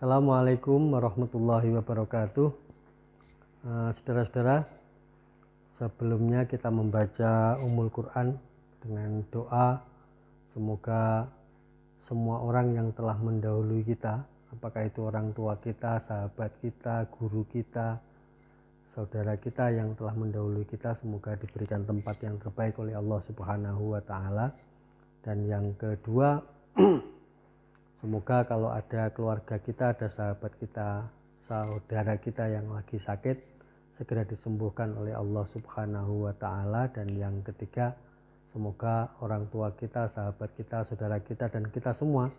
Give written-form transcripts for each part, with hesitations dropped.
Assalamualaikum warahmatullahi wabarakatuh. Saudara-saudara, sebelumnya kita membaca Ummul Quran dengan doa semoga semua orang yang telah mendahului kita, apakah itu orang tua kita, sahabat kita, guru kita, saudara kita yang telah mendahului kita, semoga diberikan tempat yang terbaik oleh Allah Subhanahu wa Ta'ala. Dan yang kedua, semoga kalau ada keluarga kita, ada sahabat kita, saudara kita yang lagi sakit, segera disembuhkan oleh Allah Subhanahu wa Ta'ala. Dan yang ketiga, semoga orang tua kita, sahabat kita, saudara kita, dan kita semua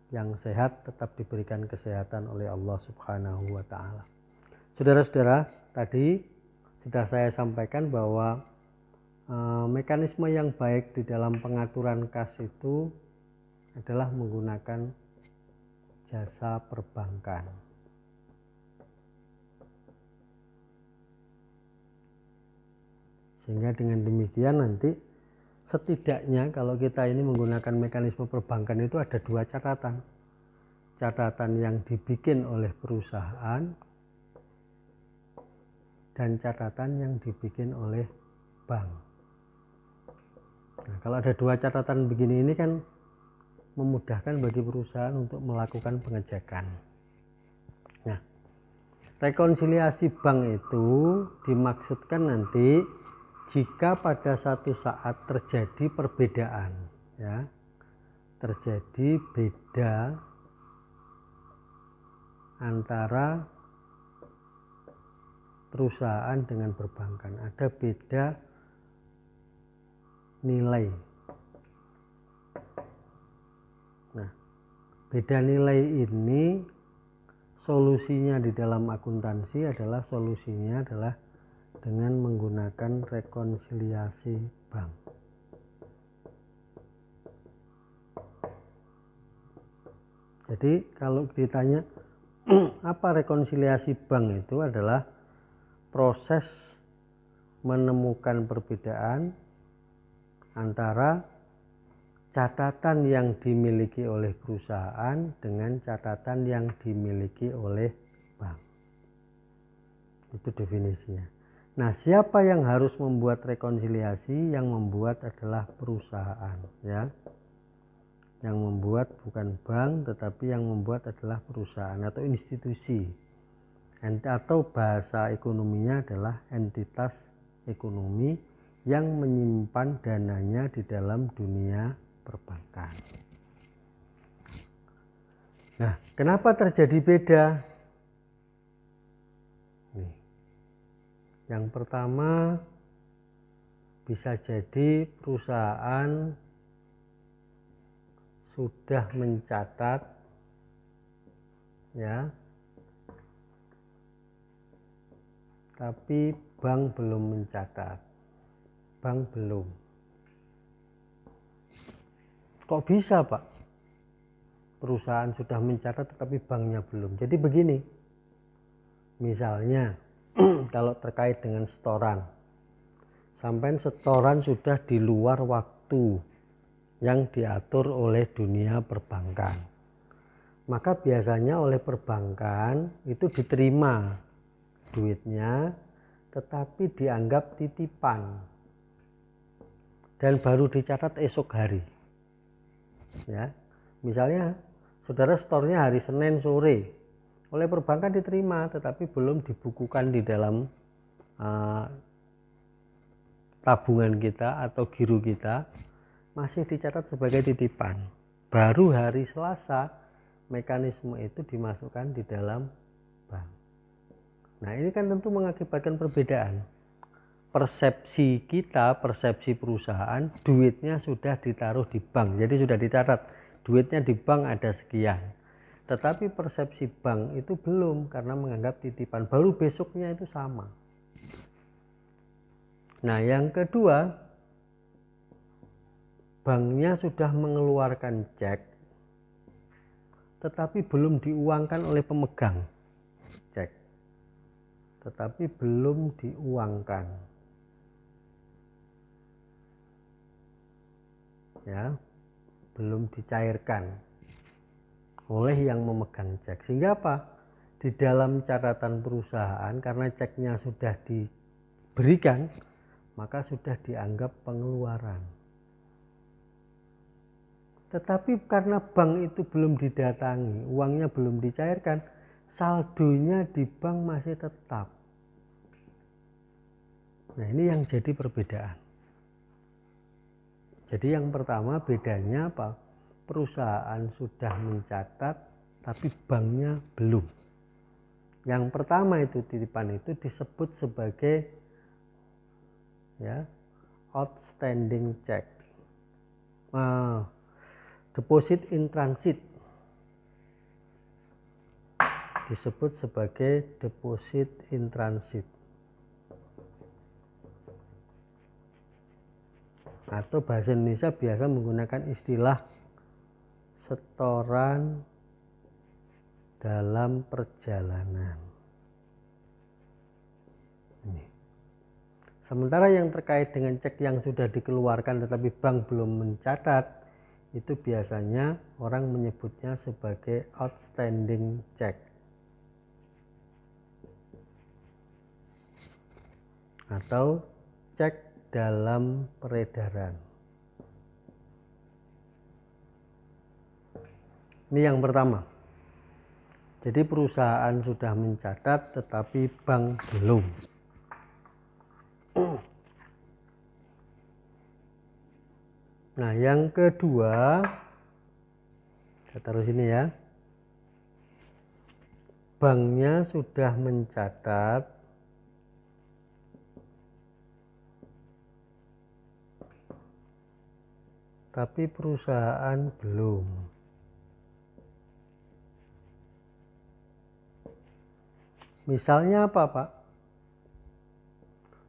yang sehat tetap diberikan kesehatan oleh Allah Subhanahu wa Ta'ala. Saudara-saudara, tadi sudah saya sampaikan bahwa mekanisme yang baik di dalam pengaturan kas itu adalah menggunakan jasa perbankan. Sehingga dengan demikian nanti setidaknya kalau kita ini menggunakan mekanisme perbankan itu ada dua catatan. Catatan yang dibikin oleh perusahaan dan catatan yang dibikin oleh bank. Nah, kalau ada dua catatan begini ini kan memudahkan bagi perusahaan untuk melakukan pengecekan. Nah, rekonsiliasi bank itu dimaksudkan nanti jika pada satu saat terjadi perbedaan, ya, terjadi beda antara perusahaan dengan perbankan, ada beda nilai. Nah, beda nilai ini solusinya di dalam akuntansi adalah dengan menggunakan rekonsiliasi bank. Jadi kalau ditanya apa rekonsiliasi bank, itu adalah proses menemukan perbedaan antara catatan yang dimiliki oleh perusahaan dengan catatan yang dimiliki oleh bank. Itu definisinya. Nah, siapa yang harus membuat rekonsiliasi? Yang membuat adalah perusahaan, ya. Yang membuat bukan bank, tetapi yang membuat adalah perusahaan atau institusi. Atau bahasa ekonominya adalah entitas ekonomi yang menyimpan dananya di dalam dunia perbankan. Nah, kenapa terjadi beda? Nih. Yang pertama, bisa jadi perusahaan sudah mencatat, ya, tapi bank belum mencatat. Bank belum. Kok bisa, Pak? Perusahaan sudah mencatat tetapi banknya belum. Jadi begini, misalnya kalau terkait dengan setoran, sampai setoran sudah di luar waktu yang diatur oleh dunia perbankan, maka biasanya oleh perbankan itu diterima duitnya tetapi dianggap titipan dan baru dicatat esok hari, ya. Misalnya saudara setornya hari Senin sore, oleh perbankan diterima tetapi belum dibukukan di dalam tabungan kita atau giro kita, masih dicatat sebagai titipan. Baru hari Selasa mekanisme itu dimasukkan di dalam bank. Nah, ini kan tentu mengakibatkan perbedaan. Persepsi kita, persepsi perusahaan, duitnya sudah ditaruh di bank, jadi sudah dicatat duitnya di bank ada sekian. Tetapi persepsi bank itu belum, karena menganggap titipan, baru besoknya itu sama. Nah, yang kedua, banknya sudah mengeluarkan cek tetapi belum diuangkan oleh pemegang cek, tetapi belum diuangkan, ya, belum dicairkan. oleh yang memegang cek. Sehingga apa? Di dalam catatan perusahaan karena ceknya sudah diberikan, maka sudah dianggap pengeluaran. Tetapi karena bank itu belum didatangi, uangnya belum dicairkan, saldonya di bank masih tetap. Nah, ini yang jadi perbedaan. Jadi yang pertama bedanya apa? Perusahaan sudah mencatat tapi banknya belum. Yang pertama itu titipan itu disebut sebagai outstanding check. Deposit in transit disebut sebagai deposit in transit, atau bahasa Indonesia biasa menggunakan istilah setoran dalam perjalanan. Ini. Sementara yang terkait dengan cek yang sudah dikeluarkan tetapi bank belum mencatat, itu biasanya orang menyebutnya sebagai outstanding check atau cek dalam peredaran. Ini yang pertama. Jadi perusahaan sudah mencatat tetapi bank belum. Nah, yang kedua, saya taruh sini ya. Banknya sudah mencatat tapi perusahaan belum. Misalnya apa, Pak?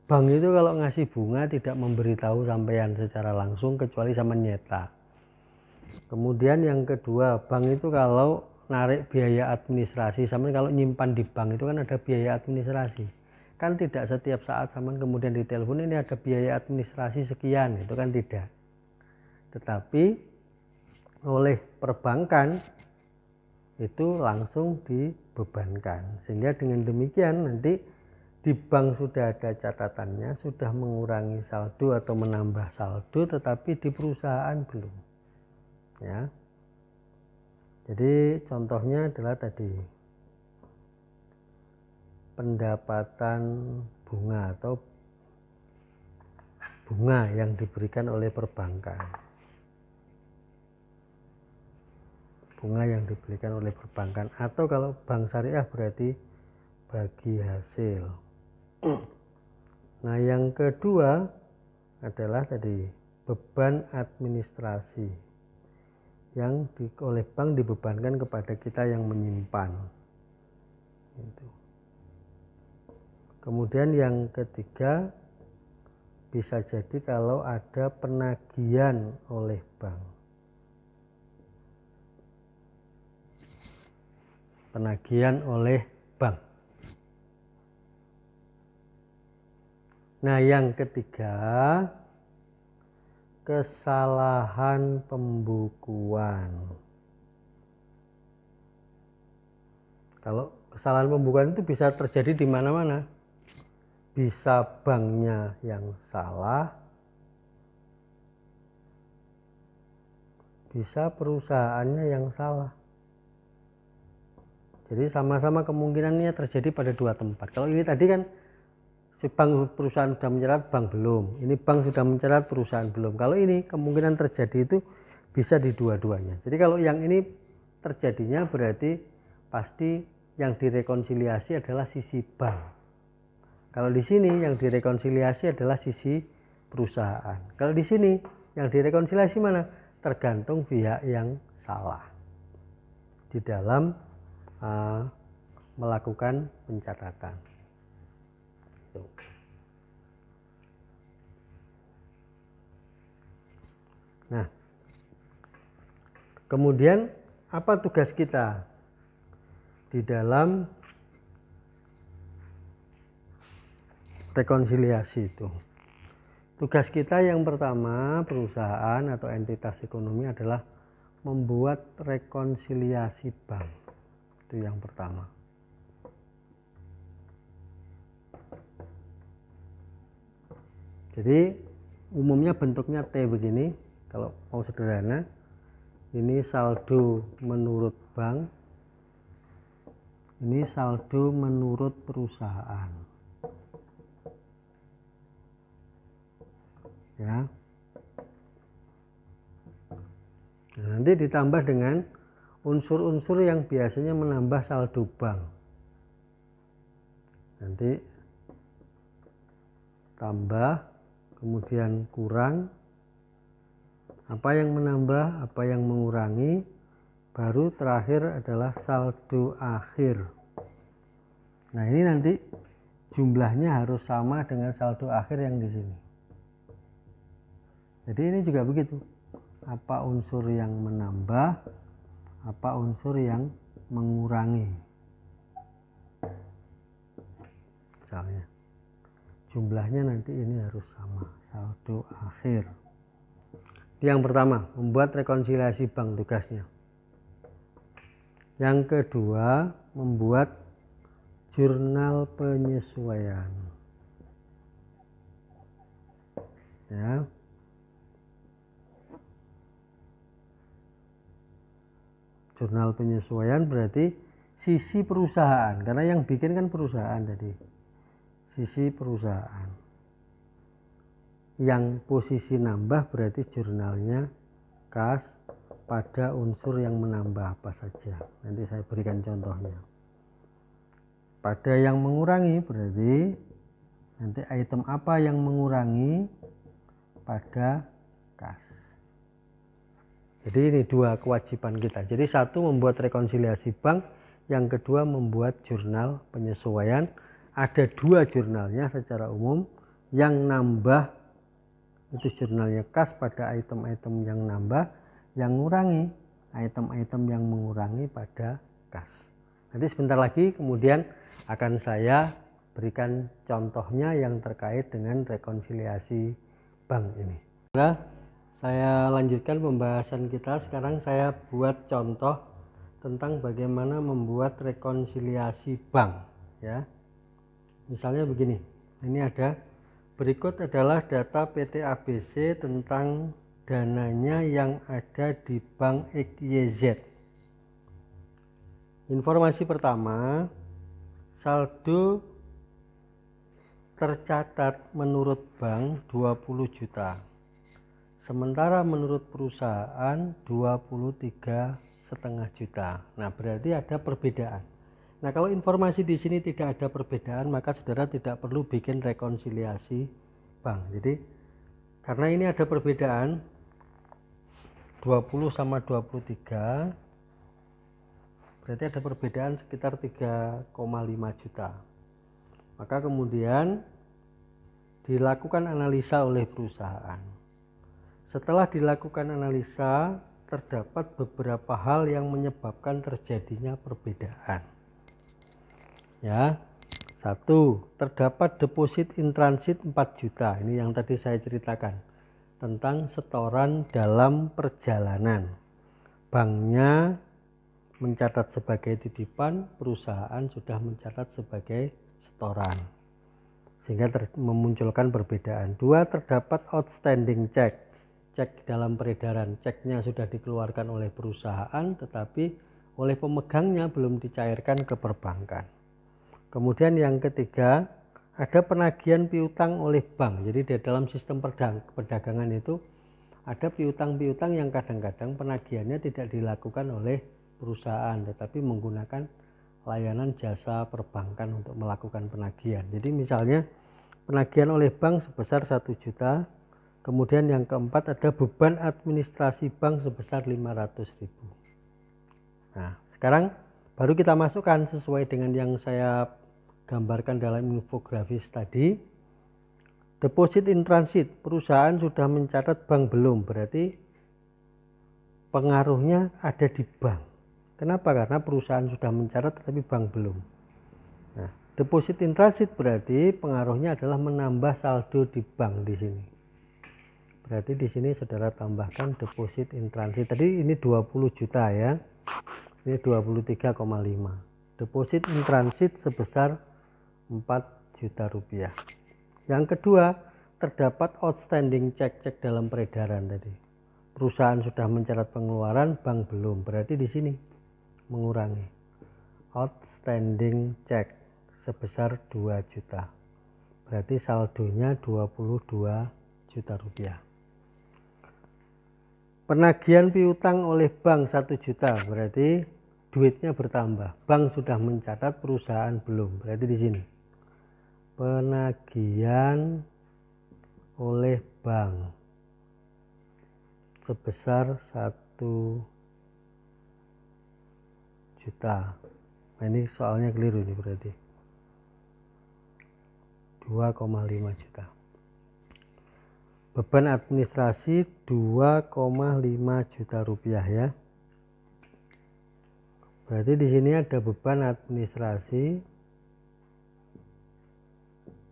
Bank itu kalau ngasih bunga tidak memberitahu sampean secara langsung kecuali sama nyetak. Kemudian yang kedua, bank itu kalau narik biaya administrasi, sampean kalau nyimpan di bank itu kan ada biaya administrasi. Kan tidak setiap saat sampean kemudian ditelepon ini ada biaya administrasi sekian, itu kan tidak. Tetapi oleh perbankan itu langsung dibebankan. Sehingga dengan demikian nanti di bank sudah ada catatannya, sudah mengurangi saldo atau menambah saldo, tetapi di perusahaan belum. Ya. Jadi contohnya adalah tadi pendapatan bunga atau bunga yang diberikan oleh perbankan. Bunga yang diberikan oleh perbankan, atau kalau bank syariah berarti bagi hasil. Nah, yang kedua adalah tadi beban administrasi yang oleh bank dibebankan kepada kita yang menyimpan. Gitu. Kemudian yang ketiga bisa jadi kalau ada penagihan oleh bank. Penagihan oleh bank. Nah, yang ketiga, kesalahan pembukuan. Kalau kesalahan pembukuan itu bisa terjadi di mana-mana. Bisa banknya yang salah, bisa perusahaannya yang salah. Jadi sama-sama kemungkinannya terjadi pada dua tempat. Kalau ini tadi kan si bank perusahaan sudah mencatat, bank belum. Ini bank sudah mencatat, perusahaan belum. Kalau ini kemungkinan terjadi itu bisa di dua-duanya. Jadi kalau yang ini terjadinya berarti pasti yang direkonsiliasi adalah sisi bank. Kalau di sini yang direkonsiliasi adalah sisi perusahaan. Kalau di sini yang direkonsiliasi mana? Tergantung pihak yang salah di dalam melakukan pencatatan. Nah, kemudian apa tugas kita di dalam rekonsiliasi itu? Tugas kita yang pertama, perusahaan atau entitas ekonomi adalah membuat rekonsiliasi bank. Itu yang pertama. Jadi umumnya bentuknya T begini, kalau mau sederhana. Ini saldo menurut bank, ini saldo menurut perusahaan. Ya. Nah, nanti ditambah dengan unsur-unsur yang biasanya menambah saldo bank. Nanti tambah, kemudian kurang, apa yang menambah, apa yang mengurangi, baru terakhir adalah saldo akhir. Nah, ini nanti jumlahnya harus sama dengan saldo akhir yang di sini. Jadi ini juga begitu. Apa unsur yang menambah, apa unsur yang mengurangi. Misalnya, jumlahnya nanti ini harus sama, saldo akhir. Yang pertama, membuat rekonsiliasi bank tugasnya. Yang kedua, membuat jurnal penyesuaian. Ya. Jurnal penyesuaian berarti sisi perusahaan, karena yang bikin kan perusahaan tadi. Sisi perusahaan. Yang posisi nambah berarti jurnalnya kas pada unsur yang menambah apa saja. Nanti saya berikan contohnya. Pada yang mengurangi berarti nanti item apa yang mengurangi pada kas. Jadi ini dua kewajiban kita. Jadi satu membuat rekonsiliasi bank, yang kedua membuat jurnal penyesuaian. Ada dua jurnalnya secara umum, yang nambah itu jurnalnya kas pada item-item yang nambah, yang ngurangi item-item yang mengurangi pada kas. Nanti sebentar lagi kemudian akan saya berikan contohnya yang terkait dengan rekonsiliasi bank ini. Nah, saya lanjutkan pembahasan kita. Sekarang saya buat contoh tentang bagaimana membuat rekonsiliasi bank, ya. Misalnya begini, ini ada berikut adalah data PT ABC tentang dananya yang ada di bank XYZ. Informasi pertama, saldo tercatat menurut bank 20 juta. Sementara menurut perusahaan 23,5 juta. Nah, berarti ada perbedaan. Nah, kalau informasi di sini tidak ada perbedaan, maka saudara tidak perlu bikin rekonsiliasi bank. Jadi, karena ini ada perbedaan 20 sama 23, berarti ada perbedaan sekitar 3,5 juta. Maka kemudian dilakukan analisa oleh perusahaan. Setelah dilakukan analisa, terdapat beberapa hal yang menyebabkan terjadinya perbedaan. Ya, satu, terdapat deposit in transit 4 juta. Ini yang tadi saya ceritakan tentang setoran dalam perjalanan. Banknya mencatat sebagai titipan, perusahaan sudah mencatat sebagai setoran, sehingga memunculkan perbedaan. Dua, terdapat outstanding check. Cek dalam peredaran, ceknya sudah dikeluarkan oleh perusahaan, tetapi oleh pemegangnya belum dicairkan ke perbankan. Kemudian yang ketiga, ada penagihan piutang oleh bank. Jadi di dalam sistem perdagangan itu ada piutang-piutang yang kadang-kadang penagihannya tidak dilakukan oleh perusahaan, tetapi menggunakan layanan jasa perbankan untuk melakukan penagihan. Jadi misalnya penagihan oleh bank sebesar 1 juta, kemudian yang keempat ada beban administrasi bank sebesar 500.000. Nah, sekarang baru kita masukkan sesuai dengan yang saya gambarkan dalam infografis tadi. Deposit in transit, perusahaan sudah mencatat, bank belum, berarti pengaruhnya ada di bank. Kenapa? Karena perusahaan sudah mencatat tetapi bank belum. Nah, deposit in transit berarti pengaruhnya adalah menambah saldo di bank di sini. berarti di sini saudara tambahkan deposit in transit. Tadi ini 20 juta ya, ini 23,5. Deposit in transit sebesar 4 juta rupiah. Yang kedua, terdapat outstanding cek dalam peredaran tadi. Perusahaan sudah mencatat pengeluaran, bank belum. Berarti di sini mengurangi. Outstanding cek sebesar 2 juta. Berarti saldonya 22 juta rupiah. Penagihan piutang oleh bank 1 juta, berarti duitnya bertambah. Bank sudah mencatat, perusahaan belum. Berarti di sini penagihan oleh bank sebesar 1 juta. Nah, ini soalnya keliru nih, berarti 2,5 juta. Beban administrasi 2,5 juta rupiah ya. Berarti di sini ada beban administrasi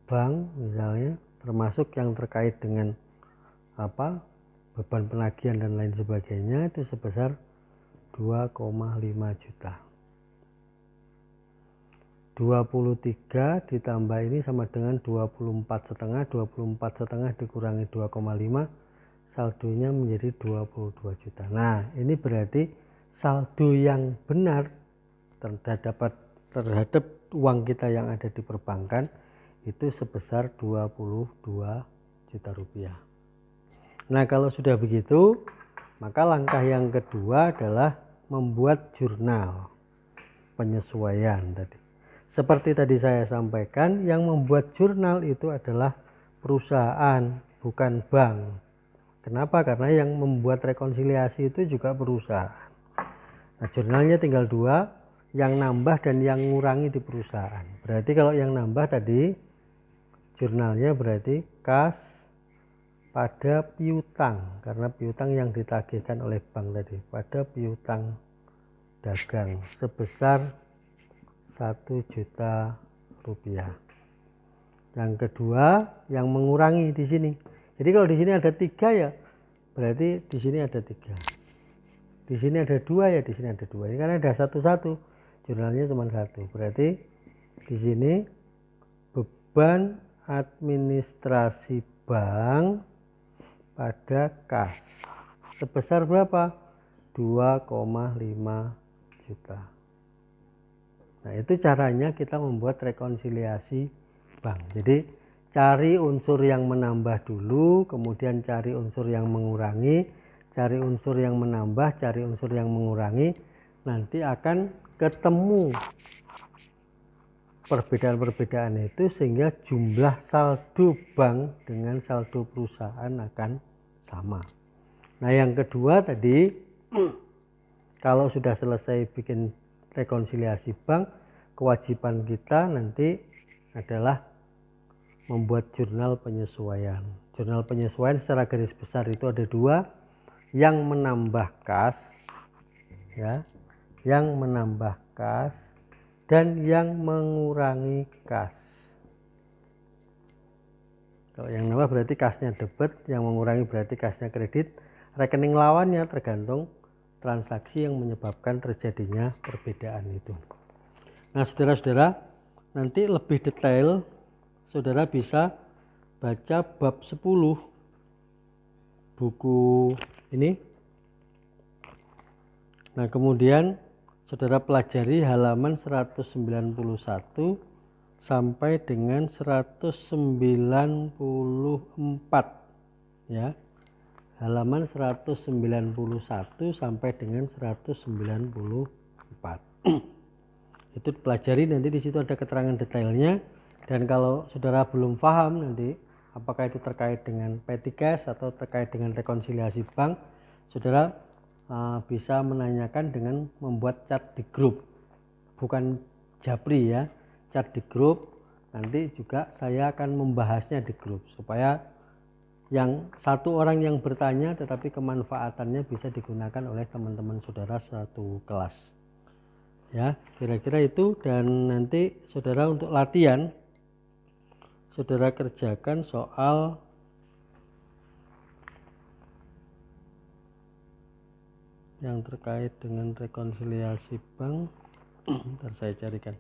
bank misalnya, termasuk yang terkait dengan beban penagihan dan lain sebagainya, itu sebesar 2,5 juta. 23 ditambah ini sama dengan 24,5. 24,5 dikurangi 2,5, saldonya menjadi 22 juta. Nah, ini berarti saldo yang benar terhadap uang kita yang ada di perbankan itu sebesar 22 juta rupiah. Nah, kalau sudah begitu, maka langkah yang kedua adalah membuat jurnal penyesuaian tadi. Seperti tadi saya sampaikan, yang membuat jurnal itu adalah perusahaan, bukan bank. Kenapa? Karena yang membuat rekonsiliasi itu juga perusahaan. Nah, jurnalnya tinggal dua, yang nambah dan yang ngurangi di perusahaan. Berarti kalau yang nambah tadi, jurnalnya berarti kas pada piutang, karena piutang yang ditagihkan oleh bank tadi, pada piutang dagang sebesar 1 juta rupiah. Yang kedua, yang mengurangi di sini. Jadi kalau di sini ada 3 ya, berarti di sini ada 3. Di sini ada 2 ya, di sini ada 2. Ini karena ada 1-1, jurnalnya cuma 1. Berarti di sini beban administrasi bank pada kas sebesar berapa? 2,5 juta. Nah, itu caranya kita membuat rekonsiliasi bank. Jadi cari unsur yang menambah dulu, kemudian cari unsur yang mengurangi, cari unsur yang menambah, cari unsur yang mengurangi, nanti akan ketemu perbedaan-perbedaan itu sehingga jumlah saldo bank dengan saldo perusahaan akan sama. Nah, yang kedua tadi, kalau sudah selesai bikin rekonsiliasi bank, kewajiban kita nanti adalah membuat jurnal penyesuaian. Jurnal penyesuaian secara garis besar itu ada 2, yang menambah kas ya, yang menambah kas dan yang mengurangi kas. Kalau yang nambah berarti kasnya debit, yang mengurangi berarti kasnya kredit. Rekening lawannya tergantung transaksi yang menyebabkan terjadinya perbedaan itu. Nah, saudara-saudara, nanti lebih detail saudara bisa baca bab 10 buku ini. Nah, kemudian saudara pelajari halaman 191 sampai dengan 194 ya. Halaman 191 sampai dengan 194. Itu pelajari, nanti di situ ada keterangan detailnya. Dan kalau saudara belum paham nanti apakah itu terkait dengan petty cash atau terkait dengan rekonsiliasi bank, saudara bisa menanyakan dengan membuat chat di grup, bukan japri ya, chat di grup. Nanti juga saya akan membahasnya di grup supaya yang satu orang yang bertanya tetapi kemanfaatannya bisa digunakan oleh teman-teman saudara satu kelas ya, kira-kira itu. Dan nanti saudara untuk latihan saudara kerjakan soal yang terkait dengan rekonsiliasi bank. Ntar saya carikan.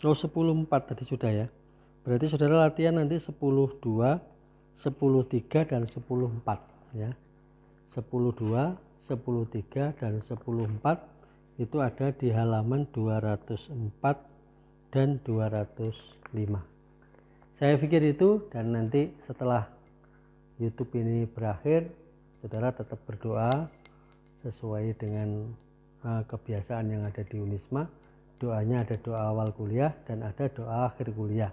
Oh, 10.4 tadi sudah ya. Berarti saudara latihan nanti 10.2, 10.3 dan 10.4 ya. 10.2, 10.3 dan 10.4 itu ada di halaman 204 dan 205. Saya pikir itu, dan nanti setelah YouTube ini berakhir, saudara tetap berdoa sesuai dengan kebiasaan yang ada di Unisma. Doanya ada doa awal kuliah dan ada doa akhir kuliah.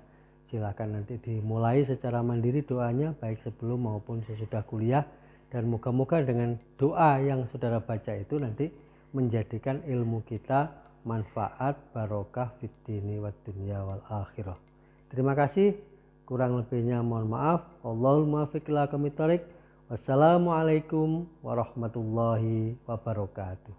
Silakan nanti dimulai secara mandiri doanya baik sebelum maupun sesudah kuliah, dan moga-moga dengan doa yang saudara baca itu nanti menjadikan ilmu kita manfaat barokah fid dini wad dunya wal akhirah. Terima kasih, kurang lebihnya mohon maaf. Wallahul muwaffiq ila aqwamit thoriq. Wassalamualaikum warahmatullahi wabarakatuh.